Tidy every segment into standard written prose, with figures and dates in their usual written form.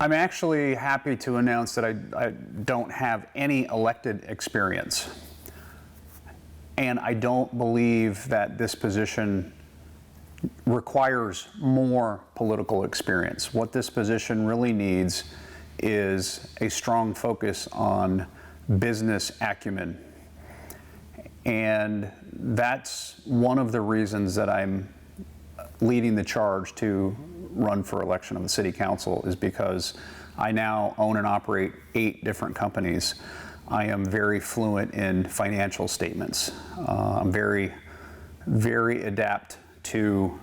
I'm actually happy to announce that I don't have any elected experience. And I don't believe that this position requires more political experience. What this position really needs is a strong focus on business acumen. And that's one of the reasons that I'm leading the charge to run for election of the City Council, is because I now own and operate 8 different companies. I am very fluent in financial statements. I'm very adept to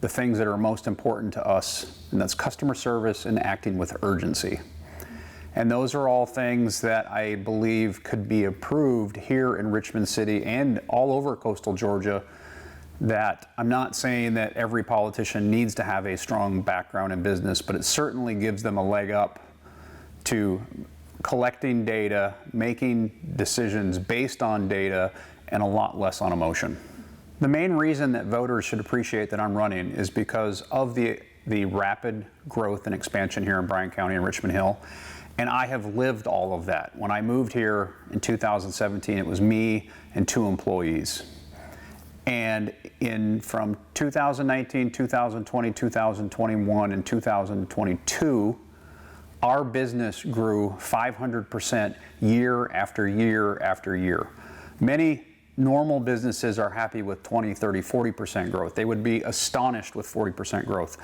the things that are most important to us, and that's customer service and acting with urgency. And those are all things that I believe could be approved here in Richmond City and all over coastal Georgia. That I'm not saying that every politician needs to have a strong background in business, but it certainly gives them a leg up to collecting data, making decisions based on data, and a lot less on emotion. The main reason that voters should appreciate that I'm running is because of the rapid growth and expansion here in Bryan County and Richmond Hill. And I have lived all of that. When I moved here in 2017, it was me and 2 employees. And from 2019, 2020, 2021, and 2022, our business grew 500% year after year after year. Many normal businesses are happy with 20, 30, 40% growth. They would be astonished with 40% growth.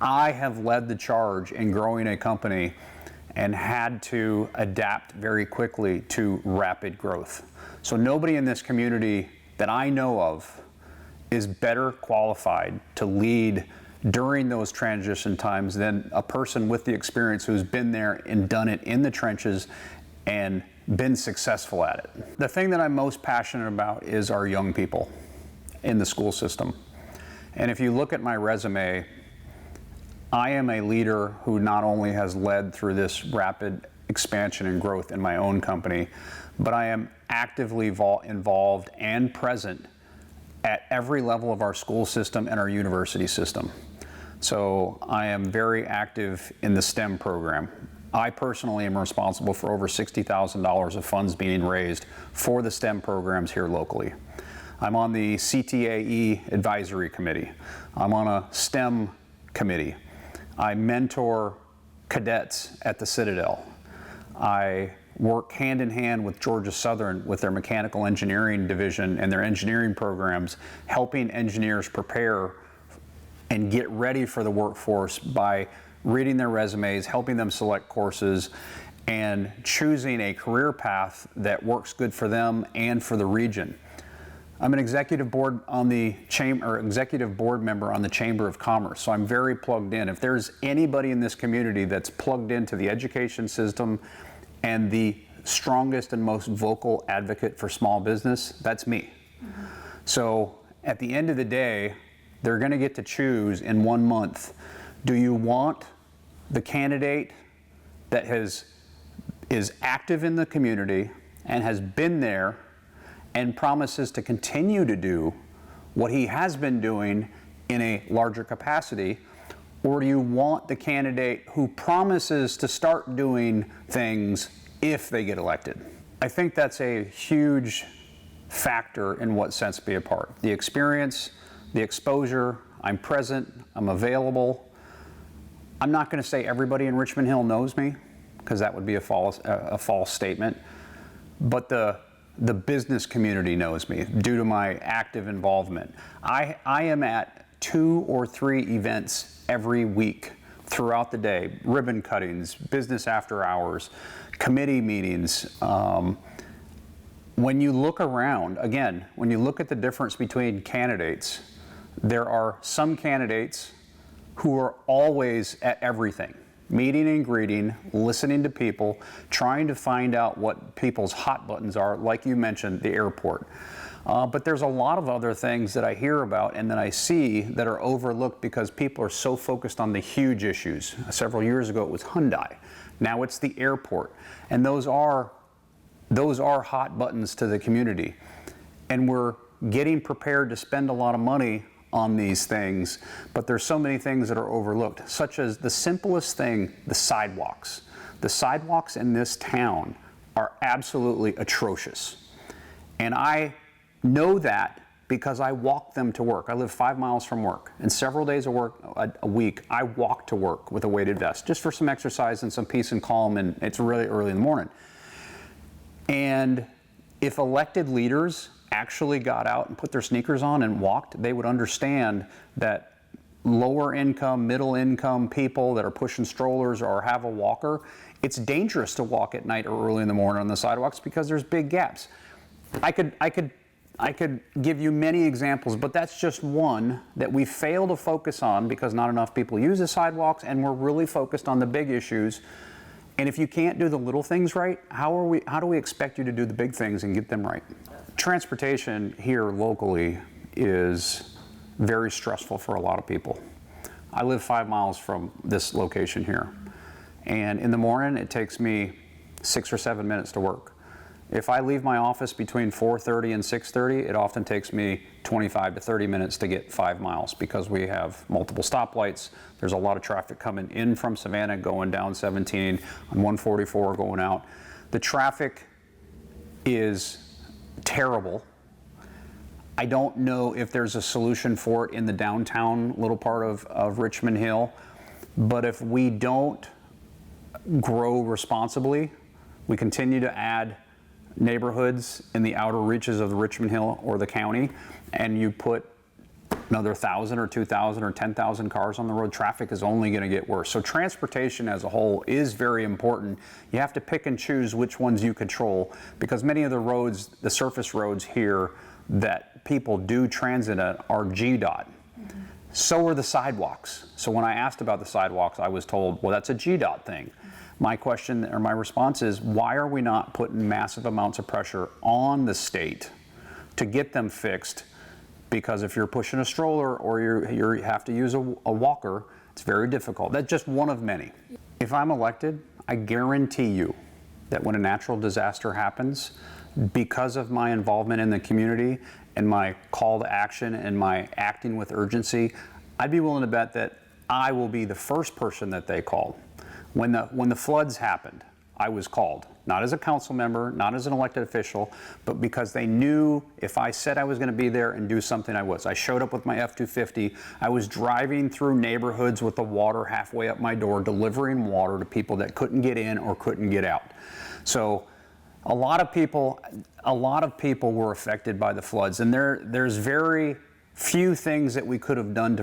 I have led the charge in growing a company and had to adapt very quickly to rapid growth. So nobody in this community that I know of is better qualified to lead during those transition times than a person with the experience who's been there and done it in the trenches and been successful at it. The thing that I'm most passionate about is our young people in the school system. And if you look at my resume, I am a leader who not only has led through this rapid expansion and growth in my own company, but I am actively involved and present at every level of our school system and our university system. So I am very active in the STEM program. I personally am responsible for over $60,000 of funds being raised for the STEM programs here locally. I'm on the CTAE advisory committee. I'm on a STEM committee. I mentor cadets at the Citadel. I work hand in hand with Georgia Southern with their mechanical engineering division and their engineering programs, helping engineers prepare and get ready for the workforce by reading their resumes, helping them select courses, and choosing a career path that works good for them and for the region. I'm an executive board member on the Chamber of Commerce, so I'm very plugged in. If there's anybody in this community that's plugged into the education system and the strongest and most vocal advocate for small business, that's me. Mm-hmm. So at the end of the day, they're going to get to choose in 1 month. Do you want the candidate that is active in the community and has been there and promises to continue to do what he has been doing in a larger capacity? Or do you want the candidate who promises to start doing things if they get elected? I think that's a huge factor in what sets me apart. The experience, the exposure, I'm present, I'm available. I'm not going to say everybody in Richmond Hill knows me, because that would be a false statement, but the business community knows me due to my active involvement. I am at 2 or 3 events every week throughout the day: ribbon cuttings, business after hours, committee meetings. When you look around, again, when you look at the difference between candidates, there are some candidates who are always at everything, meeting and greeting, listening to people, trying to find out what people's hot buttons are, like you mentioned, the airport. But there's a lot of other things that I hear about and that I see that are overlooked because people are so focused on the huge issues. Several years ago it was Hyundai. Now it's the airport. And those are hot buttons to the community. And we're getting prepared to spend a lot of money on these things, but there's so many things that are overlooked, such as the simplest thing, the sidewalks. The sidewalks in this town are absolutely atrocious. And I know that because I walk them to work. I live 5 miles from work, and several days of work a week, I walk to work with a weighted vest, just for some exercise and some peace and calm, and it's really early in the morning. And if elected leaders actually got out and put their sneakers on and walked, they would understand that lower income, middle income people that are pushing strollers or have a walker, it's dangerous to walk at night or early in the morning on the sidewalks because there's big gaps. I could give you many examples, but that's just one that we fail to focus on because not enough people use the sidewalks, and we're really focused on the big issues. And if you can't do the little things right, how do we expect you to do the big things and get them right? Transportation here locally is very stressful for a lot of people. I live 5 miles from this location here, and in the morning it takes me 6 or 7 minutes to work. If I leave my office between 4:30 and 6:30, it often takes me 25 to 30 minutes to get 5 miles because we have multiple stoplights. There's a lot of traffic coming in from Savannah, going down 17, on 144 going out. The traffic is terrible. I don't know if there's a solution for it in the downtown little part of Richmond Hill, but if we don't grow responsibly, we continue to add neighborhoods in the outer reaches of the Richmond Hill or the county, and you put another 1,000 or 2,000 or 10,000 cars on the road, traffic is only going to get worse. So transportation as a whole is very important. You have to pick and choose which ones you control, because many of the roads, the surface roads here that people do transit at, are GDOT. Mm-hmm. So are the sidewalks. So when I asked about the sidewalks, I was told, well, that's a GDOT thing. My question or my response is, why are we not putting massive amounts of pressure on the state to get them fixed? Because if you're pushing a stroller or you have to use a walker, it's very difficult. That's just one of many. If I'm elected, I guarantee you that when a natural disaster happens, because of my involvement in the community and my call to action and my acting with urgency, I'd be willing to bet that I will be the first person that they called. When the floods happened, I was called, not as a council member, not as an elected official, but because they knew if I said I was going to be there and do something, I was. I showed up with my F-250. I was driving through neighborhoods with the water halfway up my door, delivering water to people that couldn't get in or couldn't get out. So a lot of people were affected by the floods, and there's very few things that we could have done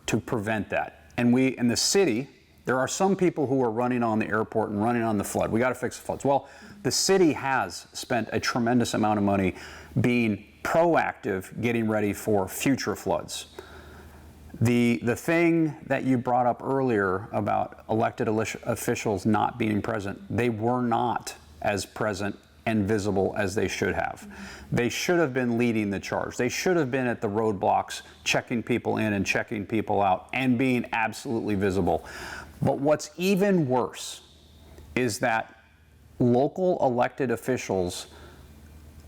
to prevent that. And we, in the city, there are some people who are running on the airport and running on the flood. We got to fix the floods. Well, the city has spent a tremendous amount of money being proactive, getting ready for future floods. The thing that you brought up earlier about elected officials not being present, they were not as present and visible as they should have. They should have been leading the charge. They should have been at the roadblocks, checking people in and checking people out and being absolutely visible. But what's even worse is that local elected officials,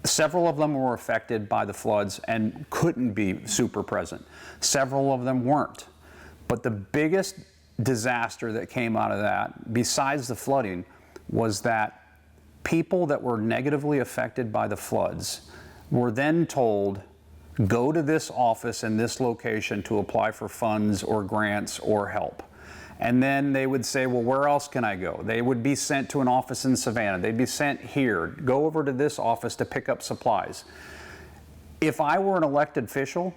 several of them were affected by the floods and couldn't be super present. Several of them weren't. But the biggest disaster that came out of that, besides the flooding, was that people that were negatively affected by the floods were then told, go to this office in this location to apply for funds or grants or help. And then they would say, well, where else can I go? They would be sent to an office in Savannah. They'd be sent here. Go over to this office to pick up supplies. If I were an elected official,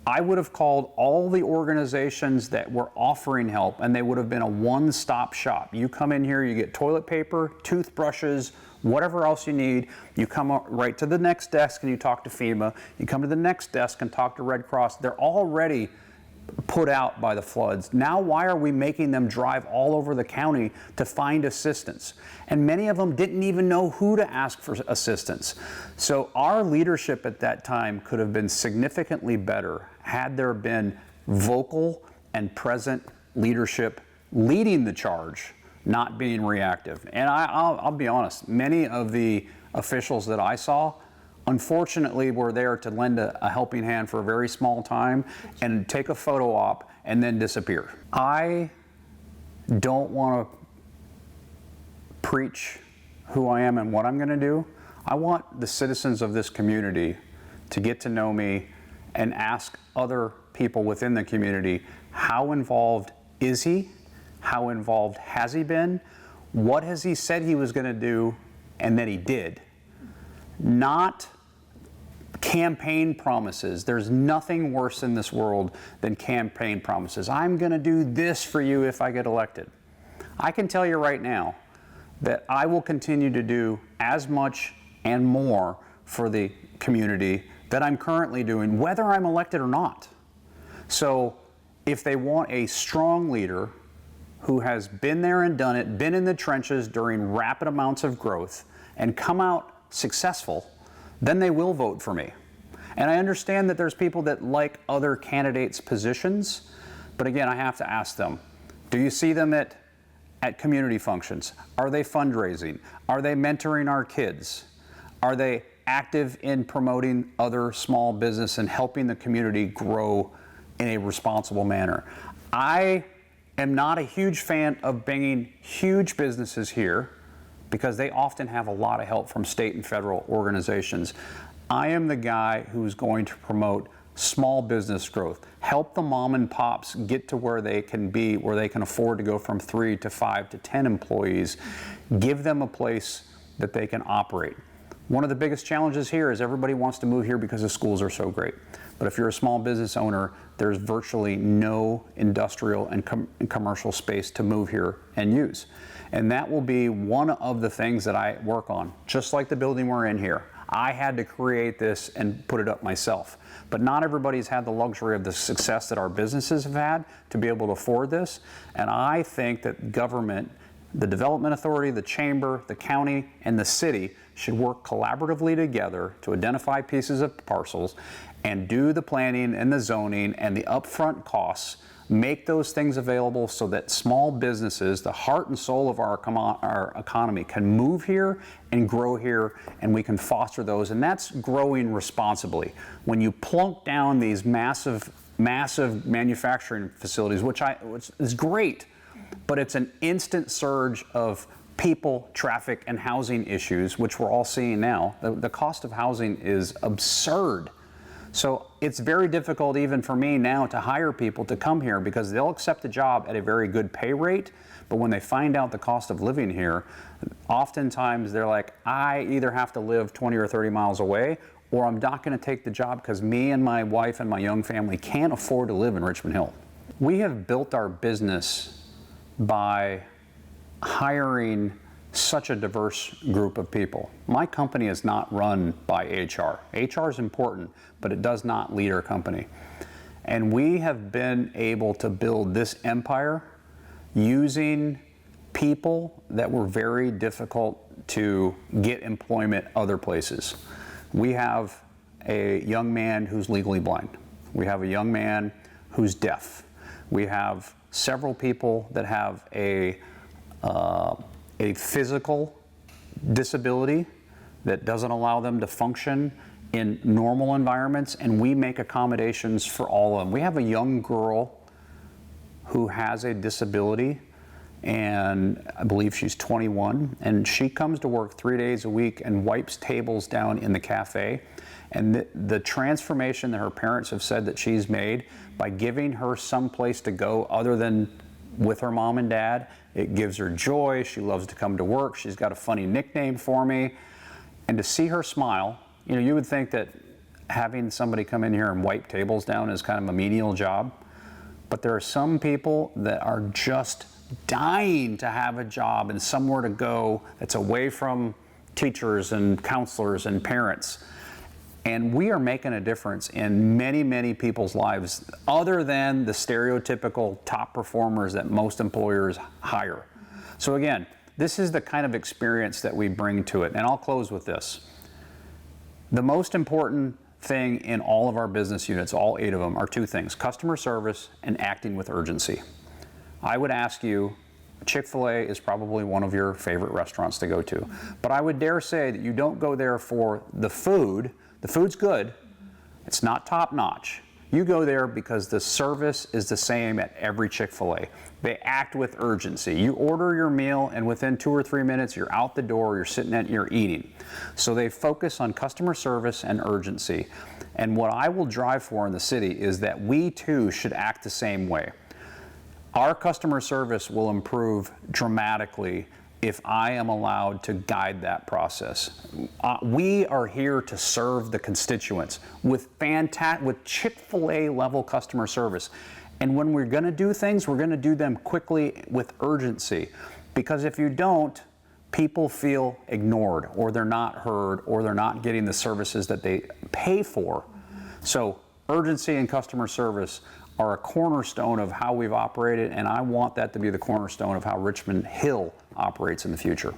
I would have called all the organizations that were offering help, and they would have been a one-stop shop. You come in here, you get toilet paper, toothbrushes, whatever else you need. You come up right to the next desk and you talk to FEMA. You come to the next desk and talk to Red Cross. They're already put out by the floods. Now why are we making them drive all over the county to find assistance? And many of them didn't even know who to ask for assistance. So our leadership at that time could have been significantly better had there been vocal and present leadership leading the charge, not being reactive. And I'll be honest, many of the officials that I saw Unfortunately, we're there to lend a helping hand for a very small time and take a photo op and then disappear. I don't want to preach who I am and what I'm going to do. I want the citizens of this community to get to know me and ask other people within the community, how involved is he? How involved has he been? What has he said he was going to do and that he did? Not campaign promises. There's nothing worse in this world than campaign promises. I'm going to do this for you if I get elected. I can tell you right now that I will continue to do as much and more for the community that I'm currently doing, whether I'm elected or not. So if they want a strong leader who has been there and done it, been in the trenches during rapid amounts of growth, and come out successful, then they will vote for me. And I understand that there's people that like other candidates' positions, but again, I have to ask them, do you see them at community functions? Are they fundraising? Are they mentoring our kids? Are they active in promoting other small business and helping the community grow in a responsible manner? I am not a huge fan of bringing huge businesses here because they often have a lot of help from state and federal organizations. I am the guy who's going to promote small business growth, help the mom and pops get to where they can be, where they can afford to go from 3 to 5 to 10 employees, give them a place that they can operate. One of the biggest challenges here is everybody wants to move here because the schools are so great. But if you're a small business owner, there's virtually no industrial and commercial space to move here and use. And that will be one of the things that I work on, just like the building we're in here. I had to create this and put it up myself. But not everybody's had the luxury of the success that our businesses have had to be able to afford this. And I think that government, the Development Authority, the Chamber, the county, and the city should work collaboratively together to identify pieces of parcels and do the planning and the zoning and the upfront costs, make those things available so that small businesses, the heart and soul of our economy, can move here and grow here, and we can foster those. And that's growing responsibly. When you plunk down these massive manufacturing facilities, which is great, but it's an instant surge of people, traffic, and housing issues, which we're all seeing now. The cost of housing is absurd. So it's very difficult even for me now to hire people to come here because they'll accept a job at a very good pay rate, but when they find out the cost of living here, oftentimes they're like, I either have to live 20 or 30 miles away, or I'm not going to take the job because me and my wife and my young family can't afford to live in Richmond Hill. We have built our business by hiring such a diverse group of people. My company is not run by HR. HR is important, but it does not lead our company. And we have been able to build this empire using people that were very difficult to get employment other places. We have a young man who's legally blind. We have a young man who's deaf. We have several people that have a physical disability that doesn't allow them to function in normal environments, and we make accommodations for all of them. We have a young girl who has a disability, and I believe she's 21, and she comes to work 3 days a week and wipes tables down in the cafe. And the transformation that her parents have said that she's made by giving her some place to go other than with her mom and dad, it gives her joy. She loves to come to work. She's got a funny nickname for me. And to see her smile, you know, you would think that having somebody come in here and wipe tables down is kind of a menial job. But there are some people that are just dying to have a job and somewhere to go that's away from teachers and counselors and parents. And we are making a difference in many, many people's lives other than the stereotypical top performers that most employers hire. So again, this is the kind of experience that we bring to it. And I'll close with this. The most important thing in all of our business units, all 8 of them, are 2 things: customer service and acting with urgency. I would ask you Chick-fil-A is probably one of your favorite restaurants to go to. But I would dare say that you don't go there for the food. The food's good. It's not top-notch. You go there because the service is the same at every Chick-fil-A. They act with urgency. You order your meal and within 2 or 3 minutes you're out the door, you're eating. So they focus on customer service and urgency. And what I will drive for in the city is that we too should act the same way. Our customer service will improve dramatically if I am allowed to guide that process. We are here to serve the constituents with Chick-fil-A level customer service. And when we're gonna do things, we're gonna do them quickly with urgency. Because if you don't, people feel ignored, or they're not heard, or they're not getting the services that they pay for. So urgency and customer service are a cornerstone of how we've operated, and I want that to be the cornerstone of how Richmond Hill operates in the future.